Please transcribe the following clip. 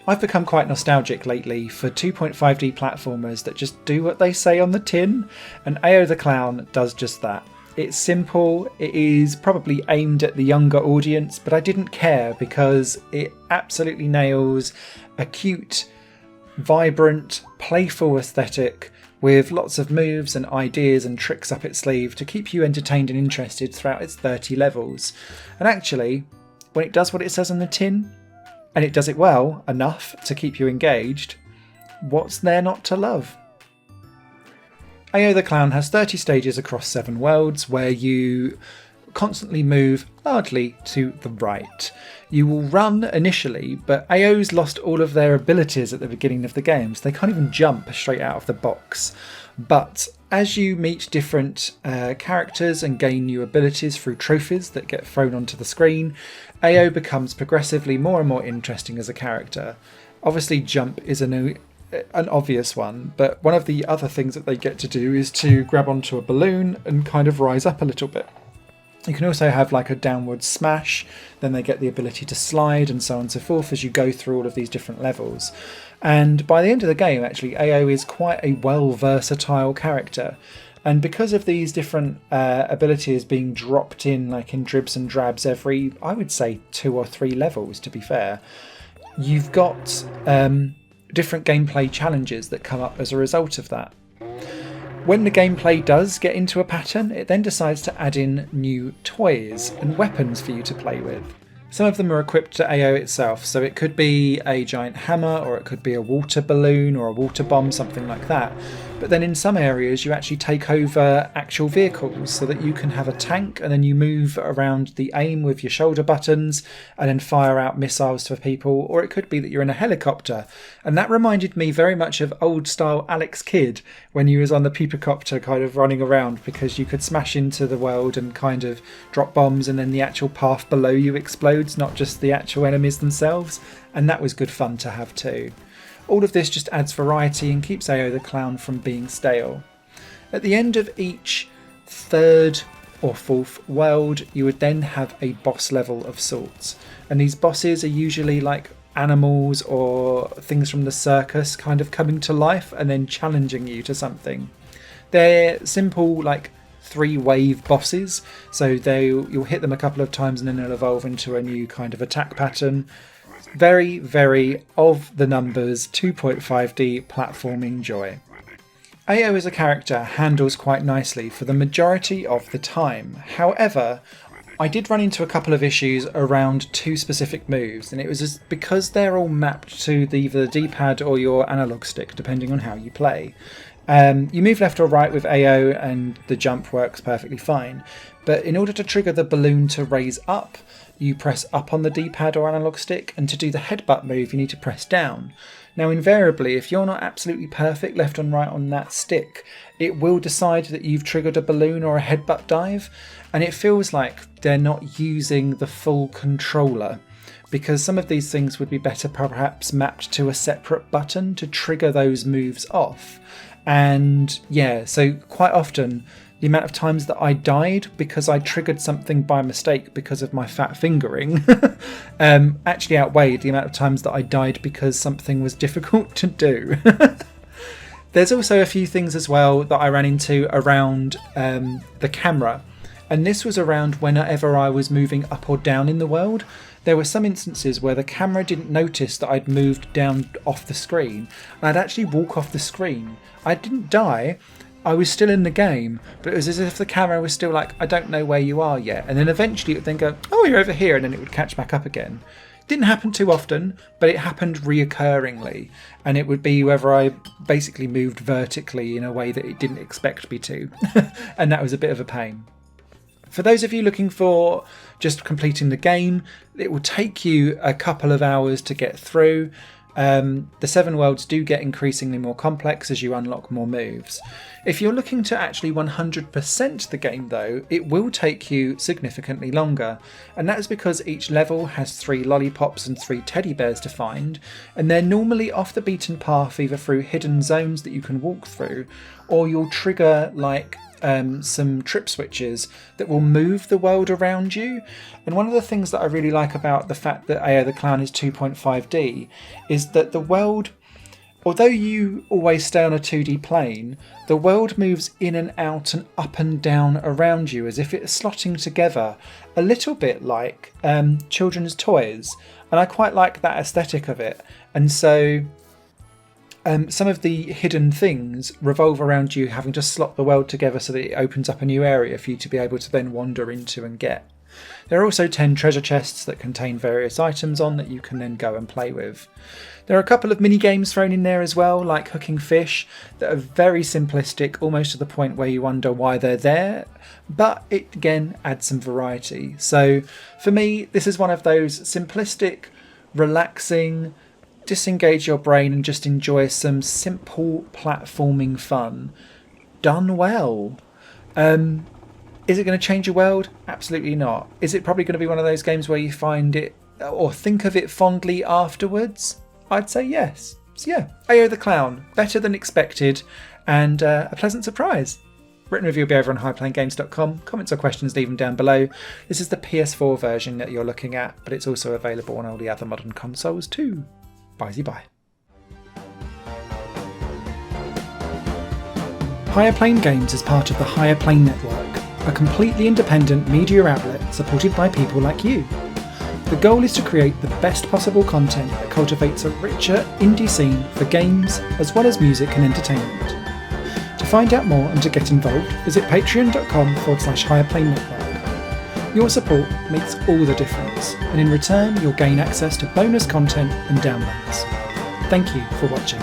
I've become quite nostalgic lately for 2.5D platformers that just do what they say on the tin, and AO the Clown does just that. It's simple, it is probably aimed at the younger audience, but I didn't care because it absolutely nails a cute, vibrant, playful aesthetic with lots of moves and ideas and tricks up its sleeve to keep you entertained and interested throughout its 30 levels. And actually, when it does what it says on the tin, and it does it well enough to keep you engaged, what's there not to love? AO the Clown has 30 stages across 7 worlds where you constantly move largely to the right. You will run initially, but AO's lost all of their abilities at the beginning of the game, so they can't even jump straight out of the box. But as you meet different characters and gain new abilities through trophies that get thrown onto the screen, AO becomes progressively more and more interesting as a character. Obviously, jump is an obvious one, but one of the other things that they get to do is to grab onto a balloon and kind of rise up a little bit. You can also have like a downward smash, then they get the ability to slide and so on and so forth as you go through all of these different levels. And by the end of the game, actually, AO is quite a versatile character. And because of these different abilities being dropped in like in dribs and drabs every, I would say 2 or 3 levels, to be fair, you've got different gameplay challenges that come up as a result of that. When the gameplay does get into a pattern, it then decides to add in new toys and weapons for you to play with. Some of them are equipped to AO itself, so it could be a giant hammer, or it could be a water balloon or a water bomb, something like that. But then in some areas you actually take over actual vehicles so that you can have a tank and then you move around the aim with your shoulder buttons and then fire out missiles to people, or it could be that you're in a helicopter. And that reminded me very much of old style Alex Kidd when he was on the peepacopter kind of running around, because you could smash into the world and kind of drop bombs and then the actual path below you explodes, not just the actual enemies themselves. And that was good fun to have too. All of this just adds variety and keeps AO the Clown from being stale. At the end of each 3rd or 4th world, you would then have a boss level of sorts. And these bosses are usually like animals or things from the circus kind of coming to life and then challenging you to something. They're simple like 3-wave bosses, so you'll hit them a couple of times and then they'll evolve into a new kind of attack pattern. Very, very of the numbers 2.5D platforming joy. AO as a character handles quite nicely for the majority of the time. However, I did run into a couple of issues around 2 specific moves, and it was just because they're all mapped to either the D-pad or your analog stick, depending on how you play. You move left or right with AO and the jump works perfectly fine, but in order to trigger the balloon to raise up, you press up on the D-pad or analog stick, and to do the headbutt move you need to press down. Now invariably, if you're not absolutely perfect left and right on that stick, it will decide that you've triggered a balloon or a headbutt dive, and it feels like they're not using the full controller, because some of these things would be better perhaps mapped to a separate button to trigger those moves off. And yeah, so quite often the amount of times that I died because I triggered something by mistake because of my fat fingering actually outweighed the amount of times that I died because something was difficult to do. There's also a few things as well that I ran into around the camera, and this was around whenever I was moving up or down in the world. There were some instances where the camera didn't notice that I'd moved down off the screen, and I'd actually walk off the screen. I didn't die, I was still in the game, but it was as if the camera was still like, I don't know where you are yet. And then eventually it would then go, oh, you're over here, and then it would catch back up again. Didn't happen too often, but it happened reoccurringly. And it would be whether I basically moved vertically in a way that it didn't expect me to. And that was a bit of a pain. For those of you looking for just completing the game, it will take you a couple of hours to get through. The 7 worlds do get increasingly more complex as you unlock more moves. If you're looking to actually 100% the game though, it will take you significantly longer, and that is because each level has 3 lollipops and 3 teddy bears to find, and they're normally off the beaten path either through hidden zones that you can walk through, or you'll trigger like some trip switches that will move the world around you. And one of the things that I really like about the fact that AO the Clown is 2.5D is that the world, although you always stay on a 2D plane, the world moves in and out and up and down around you as if it's slotting together, a little bit like children's toys. And I quite like that aesthetic of it. And so some of the hidden things revolve around you having to slot the world together so that it opens up a new area for you to be able to then wander into and get. There are also 10 treasure chests that contain various items on that you can then go and play with. There are a couple of mini games thrown in there as well, like hooking fish, that are very simplistic, almost to the point where you wonder why they're there, but it again adds some variety. So for me, this is one of those simplistic, relaxing, disengage your brain and just enjoy some simple platforming fun done well. Is it going to change your world? Absolutely not. Is it probably going to be one of those games where you find it or think of it fondly afterwards? I'd say yes. So yeah, AO the Clown, better than expected and a pleasant surprise. Written review will be over on highplayinggames.com. Comments or questions, leave them down below. This is the PS4 version that you're looking at, but it's also available on all the other modern consoles too. Bye-bye. Higher Plane Games is part of the Higher Plane Network, a completely independent media outlet supported by people like you. The goal is to create the best possible content that cultivates a richer indie scene for games as well as music and entertainment. To find out more and to get involved, visit patreon.com/Higher Plane Network. Your support makes all the difference, and in return you'll gain access to bonus content and downloads. Thank you for watching.